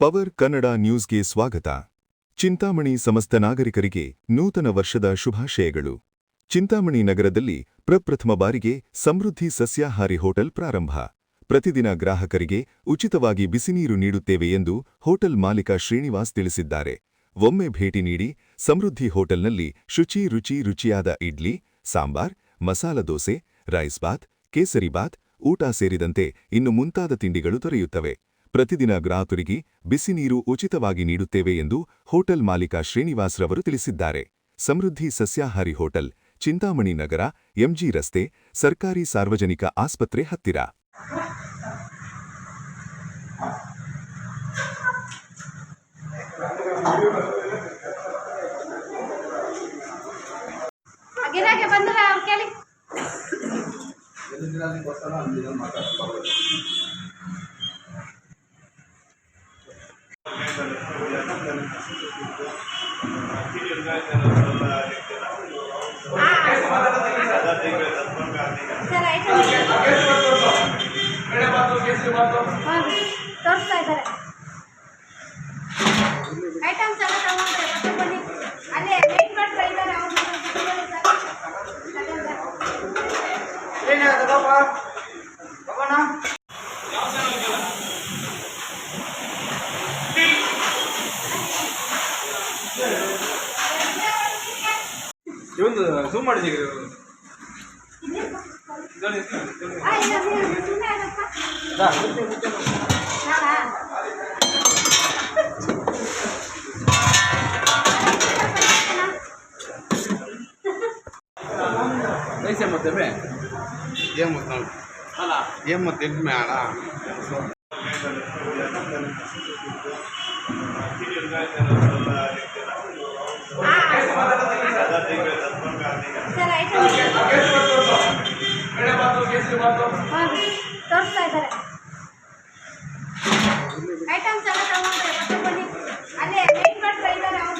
Power Kannada ನ್ಯೂಸ್ಗೆ ಸ್ವಾಗತ. ಚಿಂತಾಮಣಿ ಸಮಸ್ತ ನಾಗರಿಕರಿಗೆ ನೂತನ ವರ್ಷದ ಶುಭಾಶಯಗಳು. ಚಿಂತಾಮಣಿ ನಗರದಲ್ಲಿ ಪ್ರಪ್ರಥಮ ಬಾರಿಗೆ ಸಮೃದ್ಧಿ ಸಸ್ಯಾಹಾರಿ ಹೋಟೆಲ್ ಪ್ರಾರಂಭ. ಪ್ರತಿದಿನ ಗ್ರಾಹಕರಿಗೆ ಉಚಿತವಾಗಿ ಬಿಸಿನೀರು ನೀಡುತ್ತೇವೆ ಎಂದು ಹೋಟೆಲ್ ಮಾಲೀಕ ಶ್ರೀನಿವಾಸ್ ತಿಳಿಸಿದ್ದಾರೆ. ಒಮ್ಮೆ ಭೇಟಿ ನೀಡಿ ಸಮೃದ್ಧಿ ಹೋಟೆಲ್ನಲ್ಲಿ ರುಚಿಯಾದ ಇಡ್ಲಿ, ಸಾಂಬಾರ್, ಮಸಾಲ ದೋಸೆ, ರೈಸ್ ಬಾತ್, ಕೇಸರಿ ಬಾತ್, ಊಟ ಸೇರಿದಂತೆ ಇನ್ನು ಮುಂತಾದ ತಿಂಡಿಗಳು ದೊರೆಯುತ್ತವೆ. ಪ್ರತಿದಿನ ಗ್ರಾಹಕರಿಗೆ ಬಿಸಿನೀರು ಉಚಿತವಾಗಿ ನೀಡುತ್ತೇವೆ ಎಂದು ಹೋಟೆಲ್ ಮಾಲೀಕ ಶ್ರೀನಿವಾಸ್ ರವರು ತಿಳಿಸಿದ್ದಾರೆ. ಸಮೃದ್ಧಿ ಸಸ್ಯಾಹಾರಿ ಹೋಟೆಲ್, ಚಿಂತಾಮಣಿ ನಗರ, ಎಂಜಿ ರಸ್ತೆ, ಸರ್ಕಾರಿ ಸಾರ್ವಜನಿಕ ಆಸ್ಪತ್ರೆ ಹತ್ತಿರ. ತೋರಿಸ್ತಾ ಇದ್ದಾರೆ ಐಟಮ್ಸ್ ಎಲ್ಲ ತಗೊಂಡ್ರೆ ಬನ್ನಿ. ಅಲ್ಲೇ ವೇಟ್ ಮಾಡ್ತಾ ಇದ್ದಾರೆ ಅವರು. ಇವೊಂದು ಝೂಮ್ ಮಾಡಿದ್ದೀವಿ. कैसे मत में ये मत अला ये मत में आना ತೋರಿಸ್ತಾ ಇದ್ದಾರೆ ಐಟಮ್ಸ್ ಎಲ್ಲ ತಗೊಂಡ್ರೆ ಬನ್ನಿ. ಅಲ್ಲೇ ವೇಟ್ ಮಾಡ್ತಾ ಇದ್ದಾರೆ ಅವರು.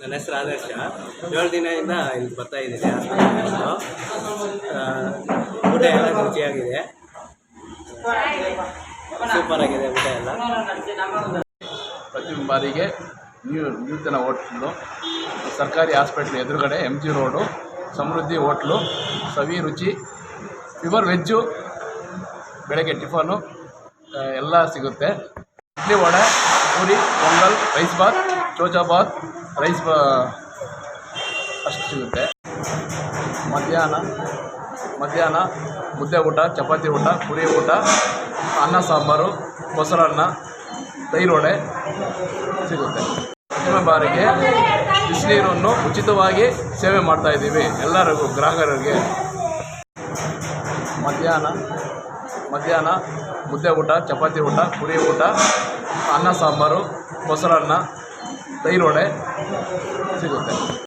ನನ್ನ ಹೆಸರು ಆದರ್ಶ. 7 ದಿನದಿಂದ ಇಲ್ಲಿ ಬರ್ತಾ ಇದ್ದೀನಿ. ಊಟ ಎಲ್ಲ ರುಚಿಯಾಗಿದೆ, ಸೂಪರ್ ಆಗಿದೆ ಊಟ ಎಲ್ಲ. ಪ್ರತಿ ಬಾರಿಗೆ ನೂತನ ಹೋಟ್ಲು, ಸರ್ಕಾರಿ ಹಾಸ್ಪಿಟ್ಲ್ ಎದುರುಗಡೆ MG ರೋಡು, ಸಮೃದ್ಧಿ ಹೋಟ್ಲು, ಸವಿ ರುಚಿ, ಪ್ಯೂರ್ ವೆಜ್ಜು, ಬೆಳಗ್ಗೆ ಟಿಫನು ಎಲ್ಲ ಸಿಗುತ್ತೆ. ಇಡ್ಲಿ, ವಡೆ, ಪೂರಿ, ಪೊಂಗಲ್, ರೈಸ್ ಬಾತ್, ಚೋಚಾ ಬಾತ್, ರೈಸ್ ಅಷ್ಟು ಸಿಗುತ್ತೆ. ಮಧ್ಯಾಹ್ನ ಮುದ್ದೆ ಊಟ, ಚಪಾತಿ ಊಟ, ಪುರಿ ಊಟ, ಅನ್ನ ಸಾಂಬಾರು, ಮೊಸರನ್ನ, ತೈರು ವಡೆ ಸಿಗುತ್ತೆ. ಪ್ರಥಮ ಬಾರಿಗೆ ಬಿಸಿನೀರನ್ನು ಉಚಿತವಾಗಿ ಸೇವೆ ಮಾಡ್ತಾಯಿದ್ದೀವಿ ಎಲ್ಲರಿಗೂ, ಗ್ರಾಹಕರಿಗೆ. ಮಧ್ಯಾಹ್ನ ಮುದ್ದೆ ಊಟ, ಚಪಾತಿ ಊಟ, ಪುರಿ ಊಟ, ಅನ್ನ ಸಾಂಬಾರು, ಮೊಸರನ್ನ, ತೈರು ವಡೆ ಸಿಗುತ್ತೆ.